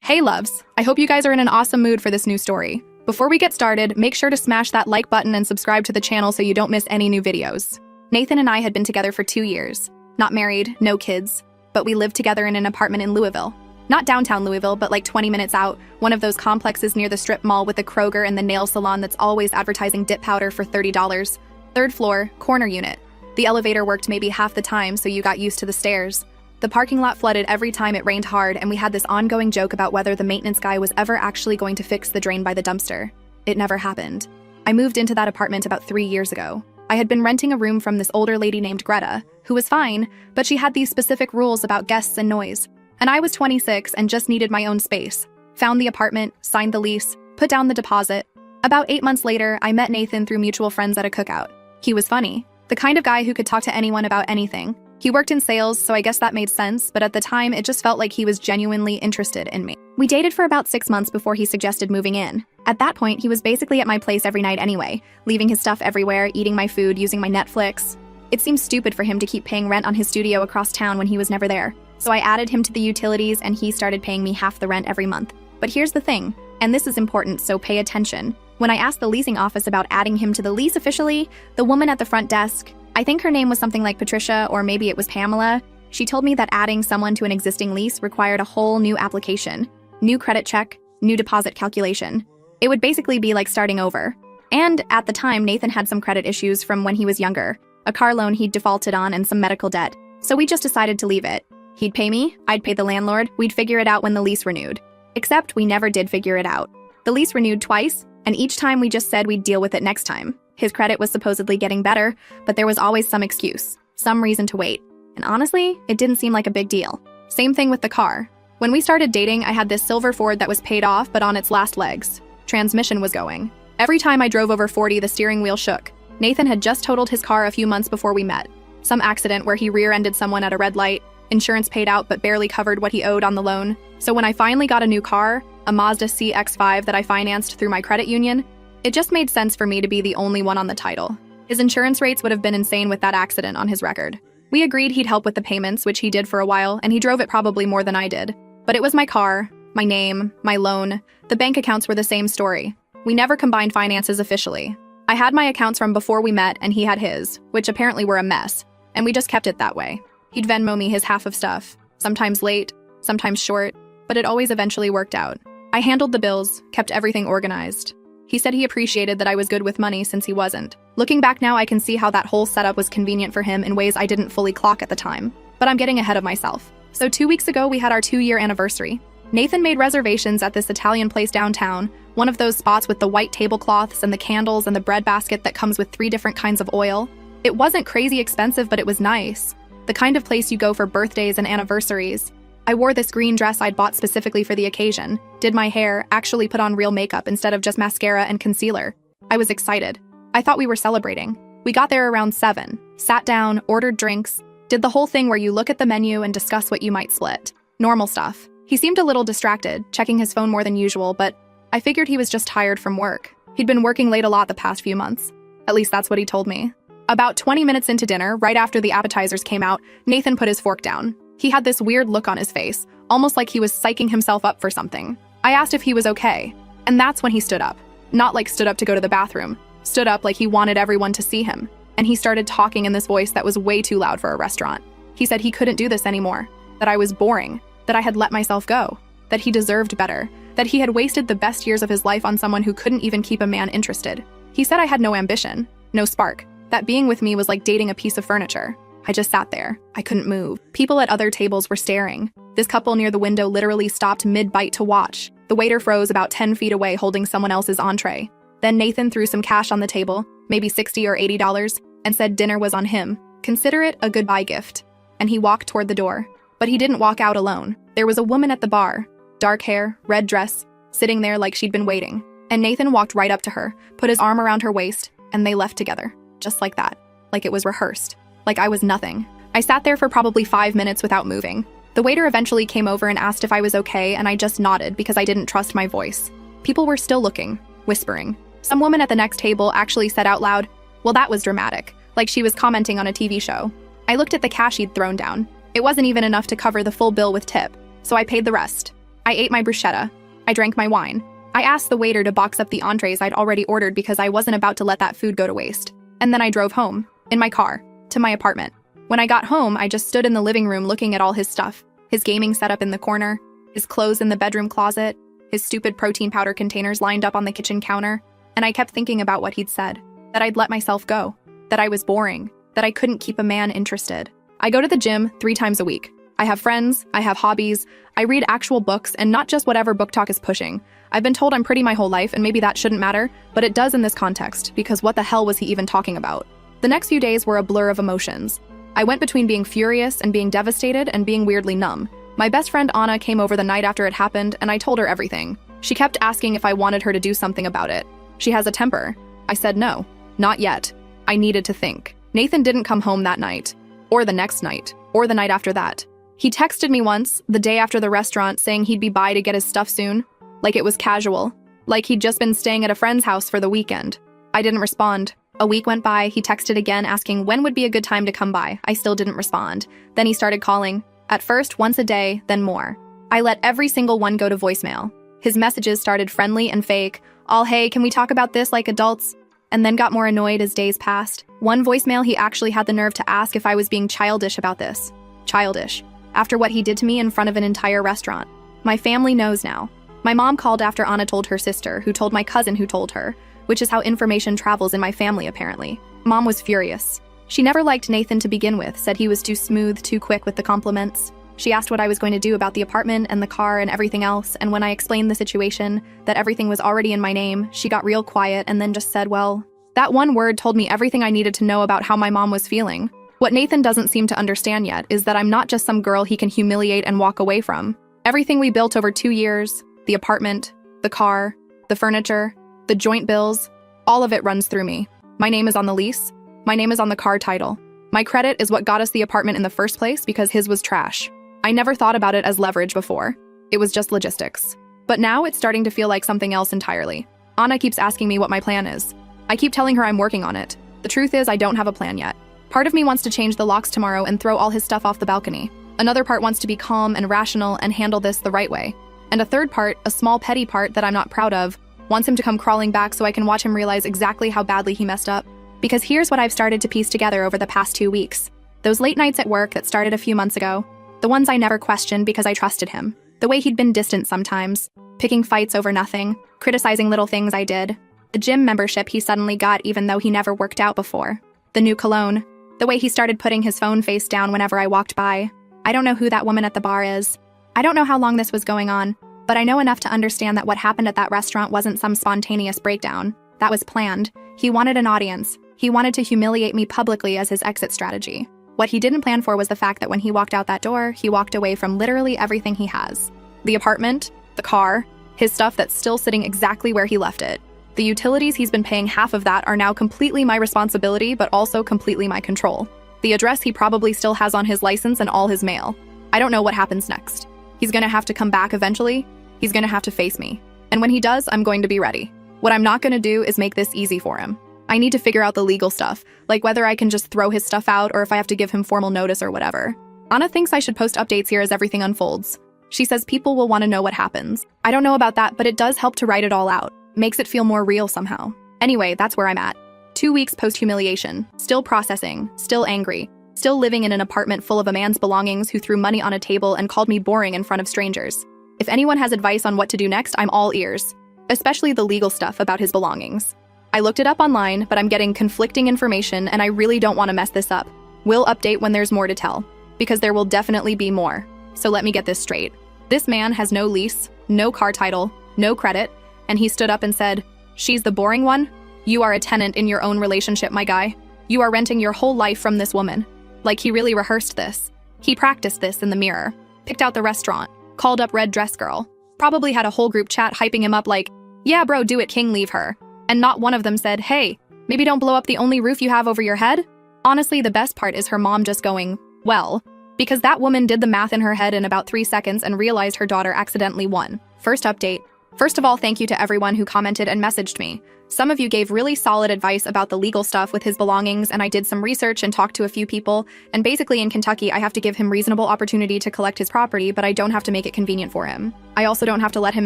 Hey loves, I hope you guys are in an awesome mood for this new story. Before we get started, make sure to smash that like button and subscribe to the channel so you don't miss any new videos. Nathan and I had been together for 2 years. Not married, no kids, but we lived together in an apartment in Louisville. Not downtown Louisville, but like 20 minutes out, one of those complexes near the strip mall with the Kroger and the nail salon that's always advertising dip powder for $30. Third floor, corner unit. The elevator worked maybe half the time, so you got used to the stairs. The parking lot flooded every time it rained hard, and we had this ongoing joke about whether the maintenance guy was ever actually going to fix the drain by the dumpster. It never happened. I moved into that apartment about 3 years ago. I had been renting a room from this older lady named Greta, who was fine, but she had these specific rules about guests and noise. And I was 26 and just needed my own space. Found the apartment, signed the lease, put down the deposit. About 8 months later, I met Nathan through mutual friends at a cookout. He was funny, the kind of guy who could talk to anyone about anything. He worked in sales, so I guess that made sense, but at the time, it just felt like he was genuinely interested in me. We dated for about 6 months before he suggested moving in. At that point, he was basically at my place every night anyway, leaving his stuff everywhere, eating my food, using my Netflix. It seemed stupid for him to keep paying rent on his studio across town when he was never there. So I added him to the utilities and he started paying me half the rent every month. But here's the thing, and this is important, so pay attention. When I asked the leasing office about adding him to the lease officially, the woman at the front desk, I think her name was something like Patricia, or maybe it was Pamela, she told me that adding someone to an existing lease required a whole new application, new credit check, new deposit calculation. It would basically be like starting over. And at the time, Nathan had some credit issues from when he was younger, a car loan he'd defaulted on and some medical debt. So we just decided to leave it. He'd pay me, I'd pay the landlord, we'd figure it out when the lease renewed. Except we never did figure it out. The lease renewed twice, and each time we just said we'd deal with it next time. His credit was supposedly getting better, but there was always some excuse, some reason to wait. And honestly, it didn't seem like a big deal. Same thing with the car. When we started dating, I had this silver Ford that was paid off but on its last legs. Transmission was going. Every time I drove over 40, the steering wheel shook. Nathan had just totaled his car a few months before we met. Some accident where he rear-ended someone at a red light. Insurance paid out but barely covered what he owed on the loan. So when I finally got a new car, a Mazda CX-5 that I financed through my credit union, it just made sense for me to be the only one on the title. His insurance rates would have been insane with that accident on his record. We agreed he'd help with the payments, which he did for a while, and he drove it probably more than I did. But it was my car, my name, my loan. The bank accounts were the same story. We never combined finances officially. I had my accounts from before we met, and he had his, which apparently were a mess, and we just kept it that way. He'd Venmo me his half of stuff, sometimes late, sometimes short, but it always eventually worked out. I handled the bills, kept everything organized. He said he appreciated that I was good with money since he wasn't. Looking back now, I can see how that whole setup was convenient for him in ways I didn't fully clock at the time. But I'm getting ahead of myself. So 2 weeks ago, we had our 2-year anniversary. Nathan made reservations at this Italian place downtown, one of those spots with the white tablecloths and the candles and the bread basket that comes with 3 different kinds of oil. It wasn't crazy expensive, but it was nice. The kind of place you go for birthdays and anniversaries. I wore this green dress I'd bought specifically for the occasion, did my hair, actually put on real makeup instead of just mascara and concealer. I was excited. I thought we were celebrating. We got there around 7, sat down, ordered drinks, did the whole thing where you look at the menu and discuss what you might split. Normal stuff. He seemed a little distracted, checking his phone more than usual, but I figured he was just tired from work. He'd been working late a lot the past few months. At least that's what he told me. About 20 minutes into dinner, right after the appetizers came out, Nathan put his fork down. He had this weird look on his face, almost like he was psyching himself up for something. I asked if he was okay, and that's when he stood up. Not like stood up to go to the bathroom. Stood up like he wanted everyone to see him. And he started talking in this voice that was way too loud for a restaurant. He said he couldn't do this anymore, that I was boring, that I had let myself go, that he deserved better, that he had wasted the best years of his life on someone who couldn't even keep a man interested. He said I had no ambition, no spark, that being with me was like dating a piece of furniture. I just sat there. I couldn't move. People at other tables were staring. This couple near the window literally stopped mid-bite to watch. The waiter froze about 10 feet away holding someone else's entree. Then Nathan threw some cash on the table, maybe $60 or $80, and said dinner was on him. Consider it a goodbye gift. And he walked toward the door. But he didn't walk out alone. There was a woman at the bar, dark hair, red dress, sitting there like she'd been waiting. And Nathan walked right up to her, put his arm around her waist, and they left together. Just like that. Like it was rehearsed. Like I was nothing. I sat there for probably 5 minutes without moving. The waiter eventually came over and asked if I was okay, and I just nodded because I didn't trust my voice. People were still looking, whispering. Some woman at the next table actually said out loud, "Well, that was dramatic," like she was commenting on a TV show. I looked at the cash he'd thrown down. It wasn't even enough to cover the full bill with tip, so I paid the rest. I ate my bruschetta. I drank my wine. I asked the waiter to box up the entrees I'd already ordered because I wasn't about to let that food go to waste. And then I drove home, in my car, to my apartment. When I got home, I just stood in the living room looking at all his stuff. His gaming setup in the corner, his clothes in the bedroom closet, his stupid protein powder containers lined up on the kitchen counter, and I kept thinking about what he'd said, that I'd let myself go, that I was boring, that I couldn't keep a man interested. I go to the gym 3 times a week. I have friends, I have hobbies, I read actual books and not just whatever book talk is pushing. I've been told I'm pretty my whole life and maybe that shouldn't matter, but it does in this context, because what the hell was he even talking about? The next few days were a blur of emotions. I went between being furious and being devastated and being weirdly numb. My best friend Anna came over the night after it happened and I told her everything. She kept asking if I wanted her to do something about it. She has a temper. I said no, not yet. I needed to think. Nathan didn't come home that night, or the next night, or the night after that. He texted me once, the day after the restaurant, saying he'd be by to get his stuff soon, like it was casual, like he'd just been staying at a friend's house for the weekend. I didn't respond. A week went by, he texted again asking when would be a good time to come by. I still didn't respond. Then he started calling. At first, once a day, then more. I let every single one go to voicemail. His messages started friendly and fake, all hey, can we talk about this like adults? And then got more annoyed as days passed. One voicemail he actually had the nerve to ask if I was being childish about this. Childish. After what he did to me in front of an entire restaurant. My family knows now. My mom called after Anna told her sister, who told my cousin who told her, which is how information travels in my family apparently. Mom was furious. She never liked Nathan to begin with, said he was too smooth, too quick with the compliments. She asked what I was going to do about the apartment and the car and everything else, and when I explained the situation, that everything was already in my name, she got real quiet and then just said, well, that one word told me everything I needed to know about how my mom was feeling. What Nathan doesn't seem to understand yet is that I'm not just some girl he can humiliate and walk away from. Everything we built over 2 years, the apartment, the car, the furniture, the joint bills, all of it runs through me. My name is on the lease. My name is on the car title. My credit is what got us the apartment in the first place because his was trash. I never thought about it as leverage before. It was just logistics. But now it's starting to feel like something else entirely. Anna keeps asking me what my plan is. I keep telling her I'm working on it. The truth is I don't have a plan yet. Part of me wants to change the locks tomorrow and throw all his stuff off the balcony. Another part wants to be calm and rational and handle this the right way. And a third part, a small petty part that I'm not proud of, wants him to come crawling back so I can watch him realize exactly how badly he messed up. Because here's what I've started to piece together over the past 2 weeks. Those late nights at work that started a few months ago, the ones I never questioned because I trusted him, the way he'd been distant sometimes, picking fights over nothing, criticizing little things I did, the gym membership he suddenly got even though he never worked out before, the new cologne, the way he started putting his phone face down whenever I walked by. I don't know who that woman at the bar is. I don't know how long this was going on, but I know enough to understand that what happened at that restaurant wasn't some spontaneous breakdown. That was planned. He wanted an audience. He wanted to humiliate me publicly as his exit strategy. What he didn't plan for was the fact that when he walked out that door, he walked away from literally everything he has. The apartment, the car, his stuff that's still sitting exactly where he left it. The utilities he's been paying half of that are now completely my responsibility, but also completely my control. The address he probably still has on his license and all his mail. I don't know what happens next. He's gonna have to come back eventually. He's gonna have to face me. And when he does, I'm going to be ready. What I'm not gonna do is make this easy for him. I need to figure out the legal stuff, like whether I can just throw his stuff out or if I have to give him formal notice or whatever. Anna thinks I should post updates here as everything unfolds. She says people will want to know what happens. I don't know about that, but it does help to write it all out. Makes it feel more real somehow. Anyway, that's where I'm at. 2 weeks post-humiliation, still processing, still angry, still living in an apartment full of a man's belongings who threw money on a table and called me boring in front of strangers. If anyone has advice on what to do next, I'm all ears. Especially the legal stuff about his belongings. I looked it up online, but I'm getting conflicting information and I really don't want to mess this up. We'll update when there's more to tell, because there will definitely be more. So let me get this straight. This man has no lease, no car title, no credit, and he stood up and said, "She's the boring one? You are a tenant in your own relationship, my guy. You are renting your whole life from this woman." Like he really rehearsed this. He practiced this in the mirror, picked out the restaurant, called up Red Dress Girl, probably had a whole group chat hyping him up like, "Yeah bro, do it King, leave her." And not one of them said, "Hey, maybe don't blow up the only roof you have over your head." Honestly, the best part is her mom just going, "Well," because that woman did the math in her head in about 3 seconds and realized her daughter accidentally won. First update, First of all, thank you to everyone who commented and messaged me. Some of you gave really solid advice about the legal stuff with his belongings, and I did some research and talked to a few people, and basically in Kentucky, I have to give him reasonable opportunity to collect his property, but I don't have to make it convenient for him. I also don't have to let him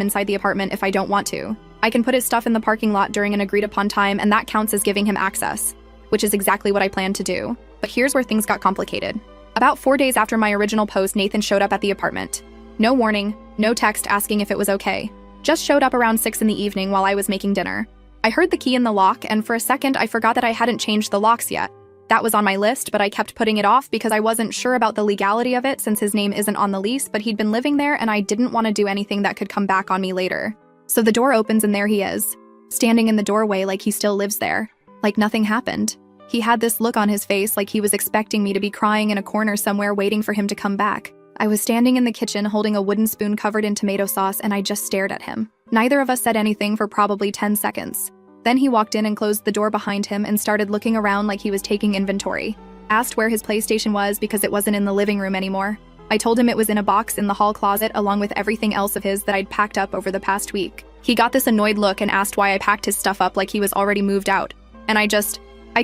inside the apartment if I don't want to. I can put his stuff in the parking lot during an agreed upon time, and that counts as giving him access, which is exactly what I planned to do. But here's where things got complicated. About 4 days after my original post, Nathan showed up at the apartment. No warning, no text asking if it was okay. Just showed up around 6 in the evening while I was making dinner. I heard the key in the lock, and for a second I forgot that I hadn't changed the locks yet. That was on my list, but I kept putting it off because I wasn't sure about the legality of it since his name isn't on the lease, but he'd been living there and I didn't want to do anything that could come back on me later. So the door opens and there he is, standing in the doorway like he still lives there, like nothing happened. He had this look on his face like he was expecting me to be crying in a corner somewhere waiting for him to come back. I was standing in the kitchen holding a wooden spoon covered in tomato sauce and I just stared at him. Neither of us said anything for probably 10 seconds. Then he walked in and closed the door behind him and started looking around like he was taking inventory. Asked where his PlayStation was because it wasn't in the living room anymore. I told him it was in a box in the hall closet along with everything else of his that I'd packed up over the past week. He got this annoyed look and asked why I packed his stuff up like he was already moved out. And I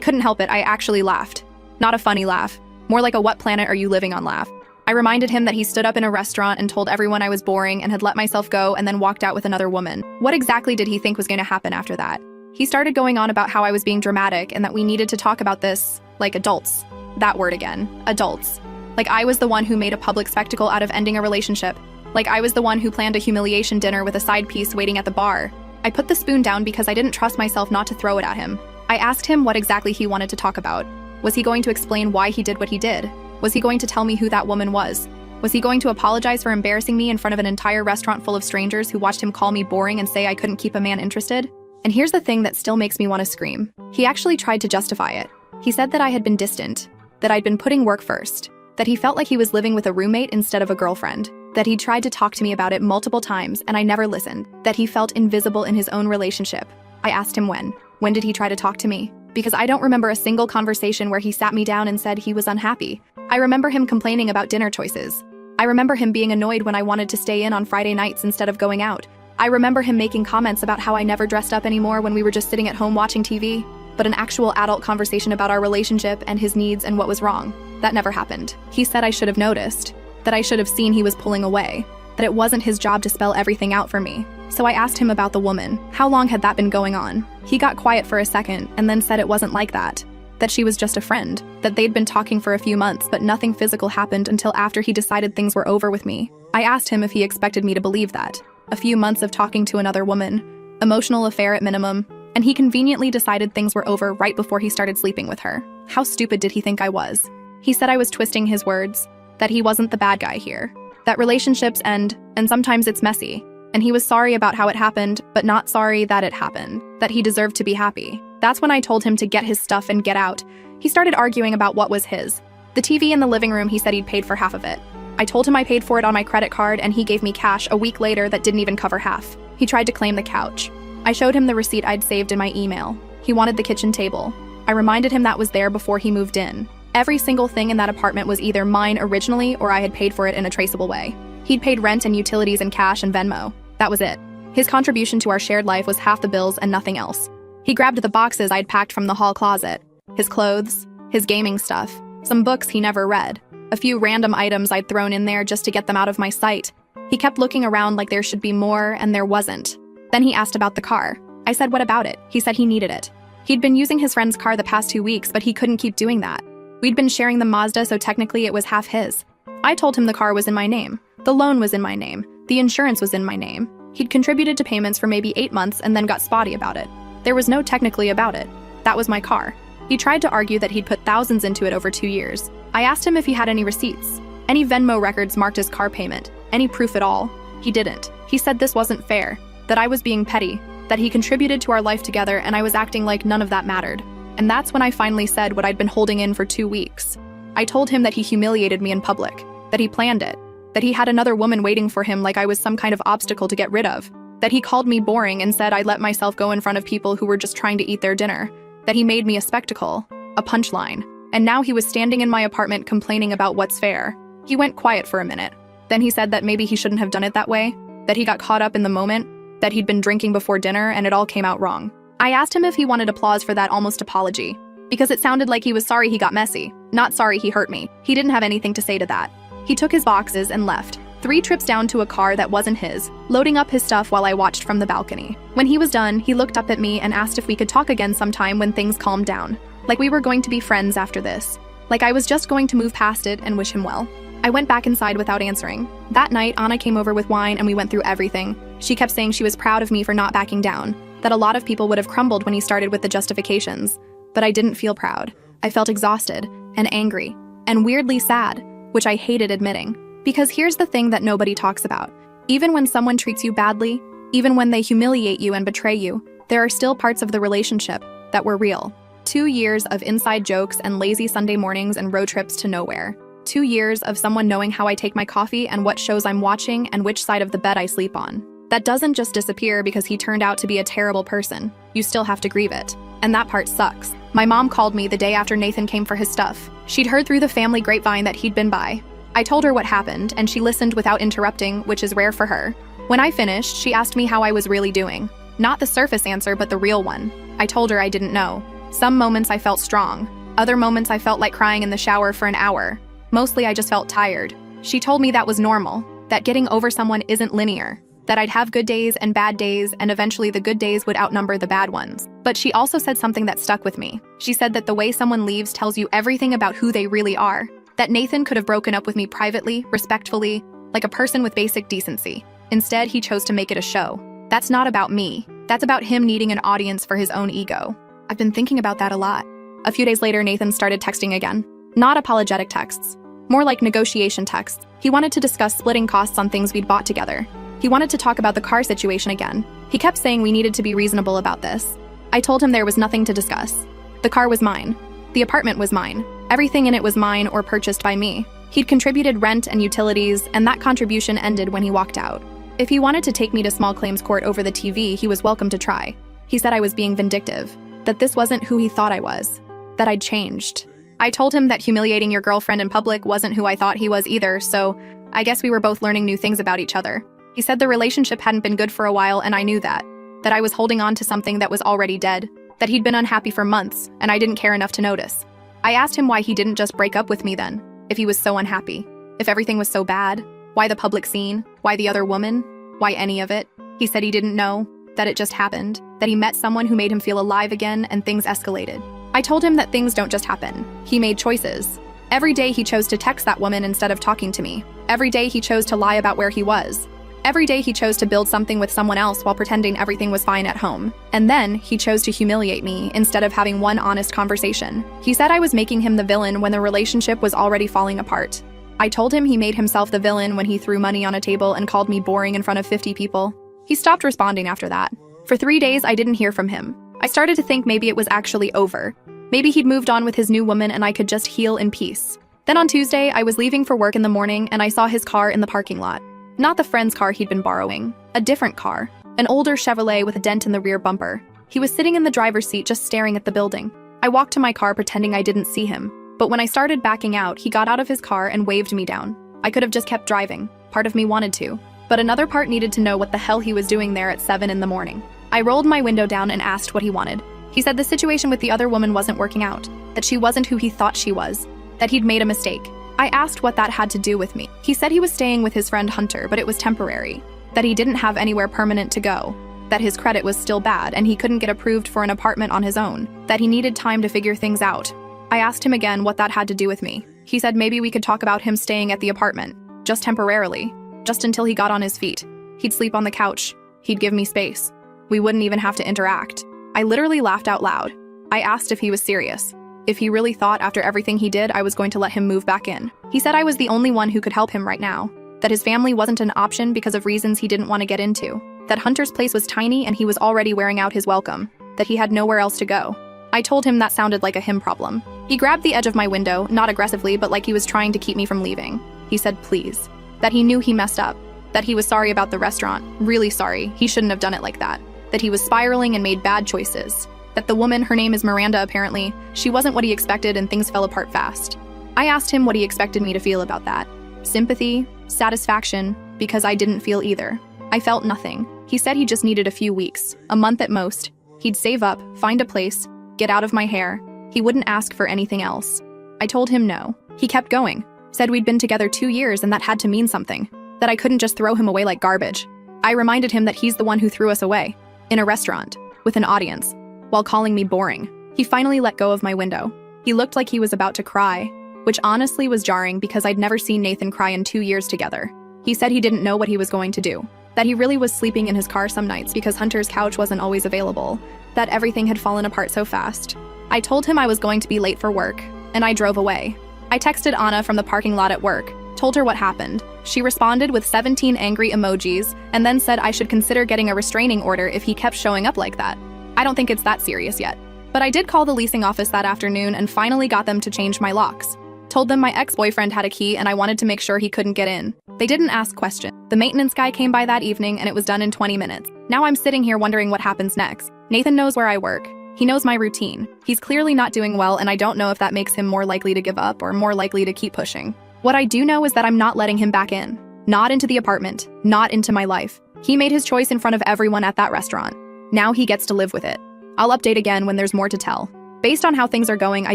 couldn't help it, I actually laughed. Not a funny laugh. More like a what planet are you living on laugh. I reminded him that he stood up in a restaurant and told everyone I was boring and had let myself go and then walked out with another woman. What exactly did he think was going to happen after that? He started going on about how I was being dramatic and that we needed to talk about this, like adults. That word again, adults. Like I was the one who made a public spectacle out of ending a relationship. Like I was the one who planned a humiliation dinner with a side piece waiting at the bar. I put the spoon down because I didn't trust myself not to throw it at him. I asked him what exactly he wanted to talk about. Was he going to explain why he did what he did? Was he going to tell me who that woman was? Was he going to apologize for embarrassing me in front of an entire restaurant full of strangers who watched him call me boring and say I couldn't keep a man interested? And here's the thing that still makes me want to scream. He actually tried to justify it. He said that I had been distant, that I'd been putting work first, that he felt like he was living with a roommate instead of a girlfriend, that he tried to talk to me about it multiple times and I never listened, that he felt invisible in his own relationship. I asked him when. When did he try to talk to me? Because I don't remember a single conversation where he sat me down and said he was unhappy. I remember him complaining about dinner choices. I remember him being annoyed when I wanted to stay in on Friday nights instead of going out. I remember him making comments about how I never dressed up anymore when we were just sitting at home watching TV. But an actual adult conversation about our relationship and his needs and what was wrong, that never happened. He said I should have noticed, that I should have seen he was pulling away, that it wasn't his job to spell everything out for me. So I asked him about the woman. How long had that been going on? He got quiet for a second and then said it wasn't like that she was just a friend, that they'd been talking for a few months but nothing physical happened until after he decided things were over with me. I asked him if he expected me to believe that. A few months of talking to another woman, emotional affair at minimum, and he conveniently decided things were over right before he started sleeping with her. How stupid did he think I was? He said I was twisting his words, that he wasn't the bad guy here, that relationships end, and sometimes it's messy, and he was sorry about how it happened, but not sorry that it happened, that he deserved to be happy. That's when I told him to get his stuff and get out. He started arguing about what was his. The TV in the living room, he said he'd paid for half of it. I told him I paid for it on my credit card and he gave me cash a week later that didn't even cover half. He tried to claim the couch. I showed him the receipt I'd saved in my email. He wanted the kitchen table. I reminded him that was there before he moved in. Every single thing in that apartment was either mine originally or I had paid for it in a traceable way. He'd paid rent and utilities in cash and Venmo. That was it. His contribution to our shared life was half the bills and nothing else. He grabbed the boxes I'd packed from the hall closet. His clothes, his gaming stuff, some books he never read, a few random items I'd thrown in there just to get them out of my sight. He kept looking around like there should be more, and there wasn't. Then he asked about the car. I said, what about it? He said he needed it. He'd been using his friend's car the past 2 weeks, but he couldn't keep doing that. We'd been sharing the Mazda, so technically it was half his. I told him the car was in my name. The loan was in my name. The insurance was in my name. He'd contributed to payments for maybe 8 months and then got spotty about it. There was no technically about it. That was my car. He tried to argue that he'd put thousands into it over 2 years. I asked him if he had any receipts, any Venmo records marked as car payment, any proof at all. He didn't. He said this wasn't fair, that I was being petty, that he contributed to our life together and I was acting like none of that mattered. And that's when I finally said what I'd been holding in for 2 weeks. I told him that he humiliated me in public, that he planned it, that he had another woman waiting for him like I was some kind of obstacle to get rid of, that he called me boring and said I let myself go in front of people who were just trying to eat their dinner, that he made me a spectacle, a punchline, and now he was standing in my apartment complaining about what's fair. He went quiet for a minute. Then he said that maybe he shouldn't have done it that way, that he got caught up in the moment, that he'd been drinking before dinner and it all came out wrong. I asked him if he wanted applause for that almost apology, because it sounded like he was sorry he got messy, not sorry he hurt me. He didn't have anything to say to that. He took his boxes and left, 3 trips down to a car that wasn't his, loading up his stuff while I watched from the balcony. When he was done, he looked up at me and asked if we could talk again sometime when things calmed down. Like we were going to be friends after this. Like I was just going to move past it and wish him well. I went back inside without answering. That night, Anna came over with wine and we went through everything. She kept saying she was proud of me for not backing down, that a lot of people would have crumbled when he started with the justifications. But I didn't feel proud. I felt exhausted and angry and weirdly sad, which I hated admitting. Because here's the thing that nobody talks about. Even when someone treats you badly, even when they humiliate you and betray you, there are still parts of the relationship that were real. 2 years of inside jokes and lazy Sunday mornings and road trips to nowhere. 2 years of someone knowing how I take my coffee and what shows I'm watching and which side of the bed I sleep on. That doesn't just disappear because he turned out to be a terrible person. You still have to grieve it. And that part sucks. My mom called me the day after Nathan came for his stuff. She'd heard through the family grapevine that he'd been by. I told her what happened, and she listened without interrupting, which is rare for her. When I finished, she asked me how I was really doing. Not the surface answer, but the real one. I told her I didn't know. Some moments I felt strong. Other moments I felt like crying in the shower for an hour. Mostly I just felt tired. She told me that was normal, that getting over someone isn't linear, that I'd have good days and bad days, and eventually the good days would outnumber the bad ones. But she also said something that stuck with me. She said that the way someone leaves tells you everything about who they really are. That Nathan could have broken up with me privately, respectfully, like a person with basic decency. Instead, he chose to make it a show. That's not about me. That's about him needing an audience for his own ego. I've been thinking about that a lot. A few days later, Nathan started texting again. Not apologetic texts. More like negotiation texts. He wanted to discuss splitting costs on things we'd bought together. He wanted to talk about the car situation again. He kept saying we needed to be reasonable about this. I told him there was nothing to discuss. The car was mine. The apartment was mine. Everything in it was mine or purchased by me. He'd contributed rent and utilities, and that contribution ended when he walked out. If he wanted to take me to small claims court over the TV, he was welcome to try. He said I was being vindictive, that this wasn't who he thought I was, that I'd changed. I told him that humiliating your girlfriend in public wasn't who I thought he was either, so I guess we were both learning new things about each other. He said the relationship hadn't been good for a while, and I knew that I was holding on to something that was already dead, that he'd been unhappy for months, and I didn't care enough to notice. I asked him why he didn't just break up with me then, if he was so unhappy, if everything was so bad, why the public scene, why the other woman, why any of it. He said he didn't know, that it just happened, that he met someone who made him feel alive again and things escalated. I told him that things don't just happen. He made choices. Every day he chose to text that woman instead of talking to me. Every day he chose to lie about where he was. Every day he chose to build something with someone else while pretending everything was fine at home. And then he chose to humiliate me instead of having one honest conversation. He said I was making him the villain when the relationship was already falling apart. I told him he made himself the villain when he threw money on a table and called me boring in front of 50 people. He stopped responding after that. For 3 days, I didn't hear from him. I started to think maybe it was actually over. Maybe he'd moved on with his new woman and I could just heal in peace. Then on Tuesday, I was leaving for work in the morning and I saw his car in the parking lot. Not the friend's car he'd been borrowing. A different car. An older Chevrolet with a dent in the rear bumper. He was sitting in the driver's seat just staring at the building. I walked to my car pretending I didn't see him. But when I started backing out, he got out of his car and waved me down. I could have just kept driving. Part of me wanted to. But another part needed to know what the hell he was doing there at 7 in the morning. I rolled my window down and asked what he wanted. He said the situation with the other woman wasn't working out. That she wasn't who he thought she was. That he'd made a mistake. I asked what that had to do with me. He said he was staying with his friend Hunter, but it was temporary. That he didn't have anywhere permanent to go. That his credit was still bad and he couldn't get approved for an apartment on his own. That he needed time to figure things out. I asked him again what that had to do with me. He said maybe we could talk about him staying at the apartment. Just temporarily. Just until he got on his feet. He'd sleep on the couch. He'd give me space. We wouldn't even have to interact. I literally laughed out loud. I asked if he was serious. If he really thought after everything he did I was going to let him move back in. He said I was the only one who could help him right now. That his family wasn't an option because of reasons he didn't want to get into. That Hunter's place was tiny and he was already wearing out his welcome. That he had nowhere else to go. I told him that sounded like a him problem. He grabbed the edge of my window, not aggressively, but like he was trying to keep me from leaving. He said please. That he knew he messed up. That he was sorry about the restaurant. Really sorry. He shouldn't have done it like that. That he was spiraling and made bad choices. That the woman, her name is Miranda apparently, she wasn't what he expected and things fell apart fast. I asked him what he expected me to feel about that. Sympathy, satisfaction, because I didn't feel either. I felt nothing. He said he just needed a few weeks, a month at most. He'd save up, find a place, get out of my hair. He wouldn't ask for anything else. I told him no. He kept going, said we'd been together 2 years and that had to mean something, that I couldn't just throw him away like garbage. I reminded him that he's the one who threw us away, in a restaurant, with an audience, while calling me boring. He finally let go of my window. He looked like he was about to cry, which honestly was jarring because I'd never seen Nathan cry in 2 years together. He said he didn't know what he was going to do, that he really was sleeping in his car some nights because Hunter's couch wasn't always available, that everything had fallen apart so fast. I told him I was going to be late for work, and I drove away. I texted Anna from the parking lot at work, told her what happened. She responded with 17 angry emojis, and then said I should consider getting a restraining order if he kept showing up like that. I don't think it's that serious yet. But I did call the leasing office that afternoon and finally got them to change my locks. Told them my ex-boyfriend had a key and I wanted to make sure he couldn't get in. They didn't ask questions. The maintenance guy came by that evening and it was done in 20 minutes. Now I'm sitting here wondering what happens next. Nathan knows where I work. He knows my routine. He's clearly not doing well and I don't know if that makes him more likely to give up or more likely to keep pushing. What I do know is that I'm not letting him back in. Not into the apartment. Not into my life. He made his choice in front of everyone at that restaurant. Now he gets to live with it. I'll update again when there's more to tell. Based on how things are going, I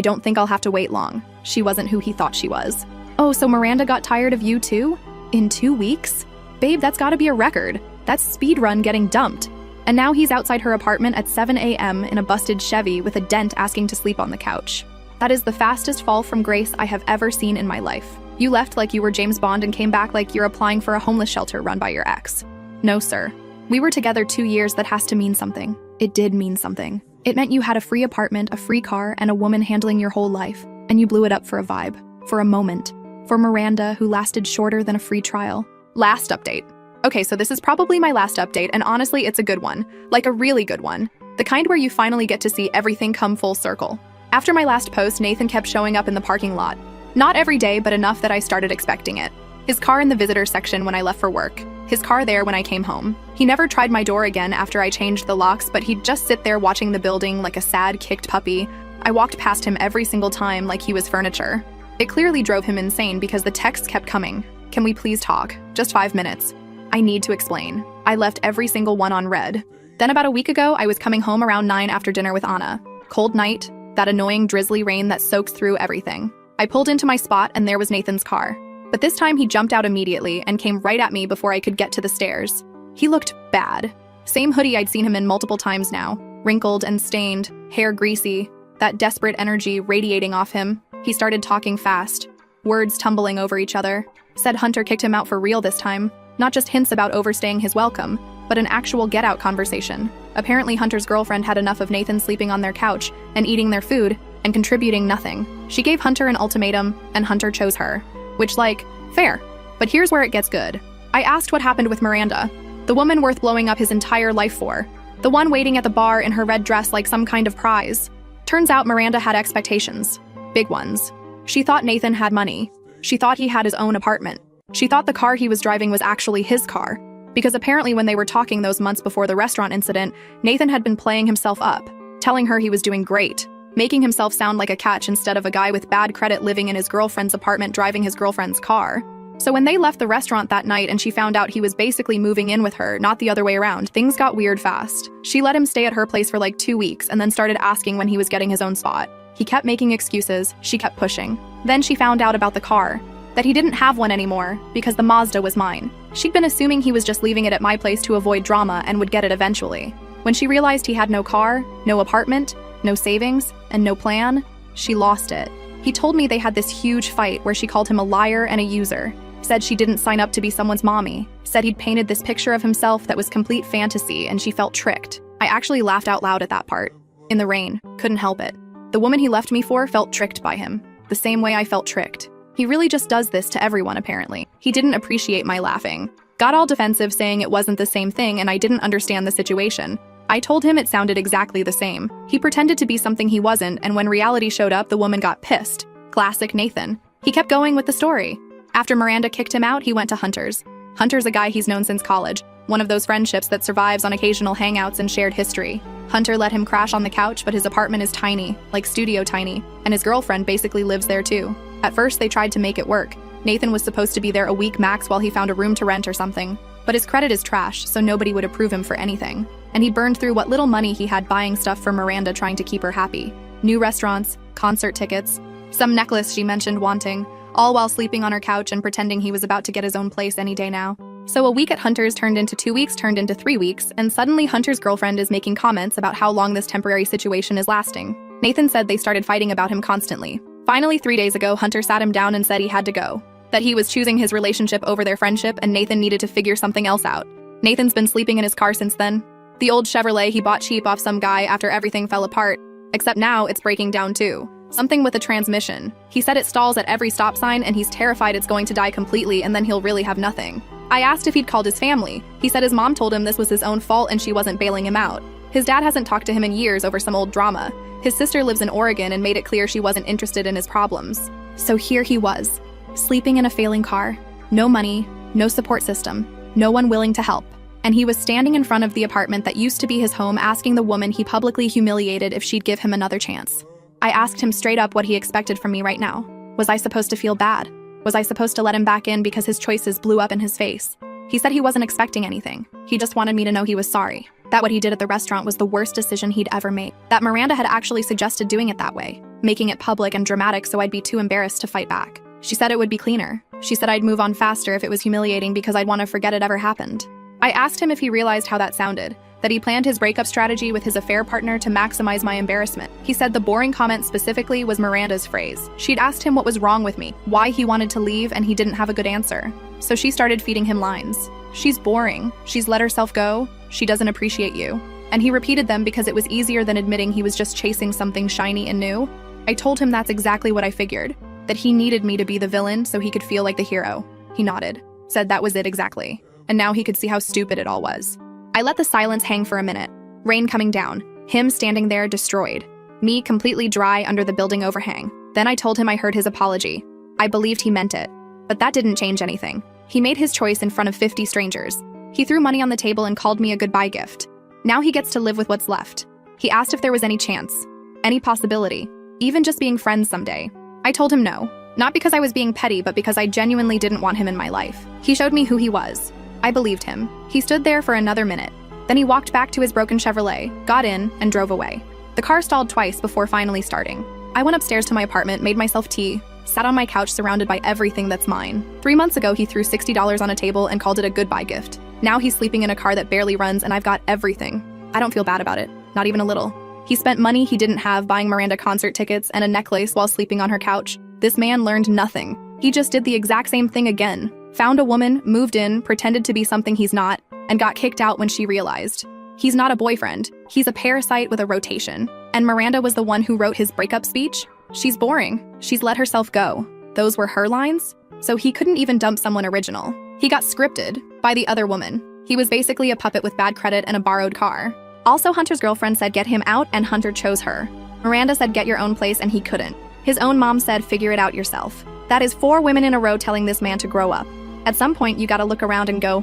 don't think I'll have to wait long. She wasn't who he thought she was. Oh, so Miranda got tired of you too? In 2 weeks? Babe, that's gotta be a record. That's speed run getting dumped. And now he's outside her apartment at 7 a.m. in a busted Chevy with a dent asking to sleep on the couch. That is the fastest fall from grace I have ever seen in my life. You left like you were James Bond and came back like you're applying for a homeless shelter run by your ex. No, sir. We were together 2 years. That has to mean something. It did mean something. It meant you had a free apartment, a free car, and a woman handling your whole life. And you blew it up for a vibe. For a moment. For Miranda, who lasted shorter than a free trial. Last update. Okay, so this is probably my last update, and honestly, it's a good one. Like a really good one. The kind where you finally get to see everything come full circle. After my last post, Nathan kept showing up in the parking lot. Not every day, but enough that I started expecting it. His car in the visitor section when I left for work. His car there when I came home. He never tried my door again after I changed the locks, but he'd just sit there watching the building like a sad, kicked puppy. I walked past him every single time like he was furniture. It clearly drove him insane because the texts kept coming. Can we please talk? Just 5 minutes. I need to explain. I left every single one on red. Then about a week ago, I was coming home around 9 after dinner with Anna. Cold night, that annoying drizzly rain that soaks through everything. I pulled into my spot and there was Nathan's car. But this time he jumped out immediately and came right at me before I could get to the stairs. He looked bad. Same hoodie I'd seen him in multiple times now. Wrinkled and stained, hair greasy, that desperate energy radiating off him. He started talking fast, words tumbling over each other. Said Hunter kicked him out for real this time. Not just hints about overstaying his welcome, but an actual get-out conversation. Apparently Hunter's girlfriend had enough of Nathan sleeping on their couch and eating their food and contributing nothing. She gave Hunter an ultimatum, and Hunter chose her. Which, like, fair. But here's where it gets good. I asked what happened with Miranda, the woman worth blowing up his entire life for, the one waiting at the bar in her red dress like some kind of prize. Turns out Miranda had expectations. Big ones. She thought Nathan had money. She thought he had his own apartment. She thought the car he was driving was actually his car. Because apparently when they were talking those months before the restaurant incident, Nathan had been playing himself up, telling her he was doing great, making himself sound like a catch instead of a guy with bad credit living in his girlfriend's apartment driving his girlfriend's car. So when they left the restaurant that night and she found out he was basically moving in with her, not the other way around, things got weird fast. She let him stay at her place for like 2 weeks and then started asking when he was getting his own spot. He kept making excuses, she kept pushing. Then she found out about the car, that he didn't have one anymore because the Mazda was mine. She'd been assuming he was just leaving it at my place to avoid drama and would get it eventually. When she realized he had no car, no apartment, no savings, and no plan, she lost it. He told me they had this huge fight where she called him a liar and a user, said she didn't sign up to be someone's mommy, said he'd painted this picture of himself that was complete fantasy and she felt tricked. I actually laughed out loud at that part. In the rain, couldn't help it. The woman he left me for felt tricked by him, the same way I felt tricked. He really just does this to everyone apparently. He didn't appreciate my laughing. Got all defensive saying it wasn't the same thing and I didn't understand the situation. I told him it sounded exactly the same. He pretended to be something he wasn't, and when reality showed up, the woman got pissed. Classic Nathan. He kept going with the story. After Miranda kicked him out, he went to Hunter's. Hunter's a guy he's known since college, one of those friendships that survives on occasional hangouts and shared history. Hunter let him crash on the couch, but his apartment is tiny, like studio tiny, and his girlfriend basically lives there too. At first, they tried to make it work. Nathan was supposed to be there a week max while he found a room to rent or something. But his credit is trash, so nobody would approve him for anything. And he burned through what little money he had buying stuff for Miranda trying to keep her happy. New restaurants, concert tickets, some necklace she mentioned wanting, all while sleeping on her couch and pretending he was about to get his own place any day now. So a week at Hunter's turned into 2 weeks, turned into 3 weeks, and suddenly Hunter's girlfriend is making comments about how long this temporary situation is lasting. Nathan said they started fighting about him constantly. Finally, 3 days ago, Hunter sat him down and said he had to go. That he was choosing his relationship over their friendship and Nathan needed to figure something else out. Nathan's been sleeping in his car since then. The old Chevrolet he bought cheap off some guy after everything fell apart. Except now it's breaking down too. Something with the transmission. He said it stalls at every stop sign and he's terrified it's going to die completely and then he'll really have nothing. I asked if he'd called his family. He said his mom told him this was his own fault and she wasn't bailing him out. His dad hasn't talked to him in years over some old drama. His sister lives in Oregon and made it clear she wasn't interested in his problems. So here he was, sleeping in a failing car. No money, no support system, no one willing to help. And he was standing in front of the apartment that used to be his home asking the woman he publicly humiliated if she'd give him another chance. I asked him straight up what he expected from me right now. Was I supposed to feel bad? Was I supposed to let him back in because his choices blew up in his face? He said he wasn't expecting anything. He just wanted me to know he was sorry. That what he did at the restaurant was the worst decision he'd ever made. That Miranda had actually suggested doing it that way, making it public and dramatic so I'd be too embarrassed to fight back. She said it would be cleaner. She said I'd move on faster if it was humiliating because I'd want to forget it ever happened. I asked him if he realized how that sounded, that he planned his breakup strategy with his affair partner to maximize my embarrassment. He said the boring comment specifically was Miranda's phrase. She'd asked him what was wrong with me, why he wanted to leave, and he didn't have a good answer. So she started feeding him lines. She's boring. She's let herself go. She doesn't appreciate you. And he repeated them because it was easier than admitting he was just chasing something shiny and new. I told him that's exactly what I figured, that he needed me to be the villain so he could feel like the hero. He nodded, said that was it exactly. And now he could see how stupid it all was. I let the silence hang for a minute. Rain coming down, him standing there destroyed, me completely dry under the building overhang. Then I told him I heard his apology. I believed he meant it, but that didn't change anything. He made his choice in front of 50 strangers. He threw money on the table and called me a goodbye gift. Now he gets to live with what's left. He asked if there was any chance, any possibility, even just being friends someday. I told him no, not because I was being petty, but because I genuinely didn't want him in my life. He showed me who he was. I believed him. He stood there for another minute. Then he walked back to his broken Chevrolet, got in, and drove away. The car stalled twice before finally starting. I went upstairs to my apartment, made myself tea, sat on my couch surrounded by everything that's mine. 3 months ago, he threw $60 on a table and called it a goodbye gift. Now he's sleeping in a car that barely runs and I've got everything. I don't feel bad about it, not even a little. He spent money he didn't have buying Miranda concert tickets and a necklace while sleeping on her couch. This man learned nothing. He just did the exact same thing again. Found a woman, moved in, pretended to be something he's not, and got kicked out when she realized. He's not a boyfriend. He's a parasite with a rotation. And Miranda was the one who wrote his breakup speech? She's boring. She's let herself go. Those were her lines? So he couldn't even dump someone original. He got scripted by the other woman. He was basically a puppet with bad credit and a borrowed car. Also, Hunter's girlfriend said get him out and Hunter chose her. Miranda said get your own place and he couldn't. His own mom said figure it out yourself. That is 4 women in a row telling this man to grow up. At some point, you gotta look around and go,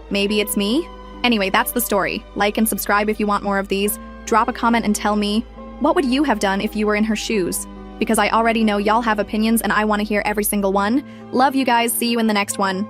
maybe it's me? Anyway, that's the story. Like and subscribe if you want more of these. Drop a comment and tell me, what would you have done if you were in her shoes? Because I already know y'all have opinions and I want to hear every single one. Love you guys. See you in the next one.